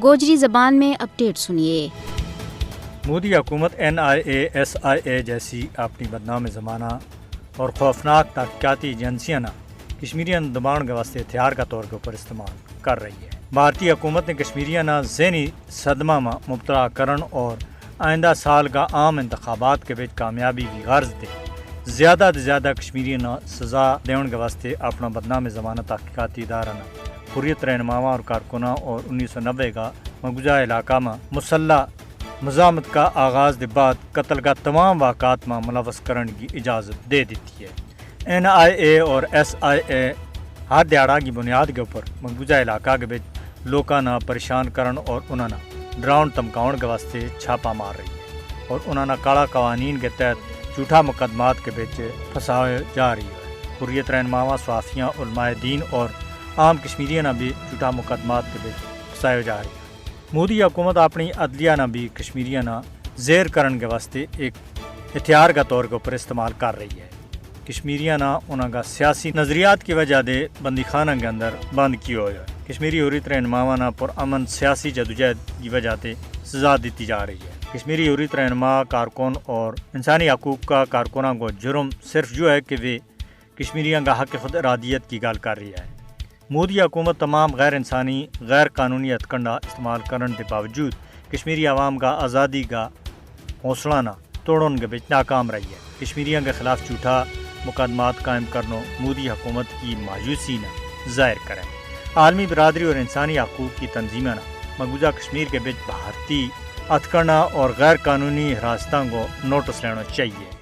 گوجری زبان میں اپڈیٹ سنیے۔ مودی حکومت NIA SIA جیسی اپنی بدنام زمانہ اور خوفناک تحقیقاتی ایجنسیاں کشمیریان دبان کے واسطے ہتھیار کا طور کے اوپر استعمال کر رہی ہے۔ بھارتی حکومت نے کشمیریان ذہنی صدمہ میں مبتلا کرن اور آئندہ سال کا عام انتخابات کے بیچ کامیابی کی غرض دے زیادہ سے زیادہ کشمیریان سزا دیون کے واسطے اپنا بدنام زمانہ تحقیقاتی ادارہ حریت رہنماواں اور کارکناں اور 1990 کا مقبوضہ علاقہ میں مسلح مزاحمت کا آغاز کے بعد قتل کا تمام واقعات میں ملوث کرنے کی اجازت دے دیتی ہے۔ NIA اور SIA ہر دیہڑا کی بنیاد کے اوپر مقبوضہ علاقہ کے بیچ لوگوں نہ پریشان کرن اور انہوں نے ڈراؤن دھمکاؤن کے واسطے چھاپا مار رہی ہے اور انہوں نے کالا قوانین کے تحت جھوٹا مقدمات کے بیچ پھنسائے جا رہی ہے۔ حریت رہنماواں، صحافیاں، علماء دین اور عام کشمیریاں بھی جھوٹا مقدمات کے بیچ پھنسائے جا رہی ہے۔ مودی حکومت اپنی عدلیہ نہ بھی کشمیریاں زیر کرن کے واسطے ایک ہتھیار کا طور کے اوپر استعمال کر رہی ہے۔ کشمیریاں انہوں کا سیاسی نظریات کی وجہ دے بندی خانہ کے اندر بند کیا ہوا ہے۔ کشمیری حریت رہنماواں پر امن سیاسی جدوجہد کی وجہ سے سزا دیتی جا رہی ہے۔ کشمیری حریت رہنما کارکن اور انسانی حقوق کا کارکنوں کو جرم صرف جو ہے کہ وہ کشمیریوں کا حق خود ارادیت کی گل کر رہی ہے۔ مودی حکومت تمام غیر انسانی غیر قانونی ہتھکنڈا استعمال کرنے کے باوجود کشمیری عوام کا آزادی کا حوصلہ نہ توڑن کے بیچ ناکام رہی ہے۔ کشمیریوں کے خلاف جھوٹا مقدمات قائم کرنا مودی حکومت کی مایوسی نہ ظاہر کریں۔ عالمی برادری اور انسانی حقوق کی تنظیمیں مقبوضہ کشمیر کے بیچ بھارتی ہتھکنڈا اور غیر قانونی حراستوں کو نوٹس لینا چاہیے۔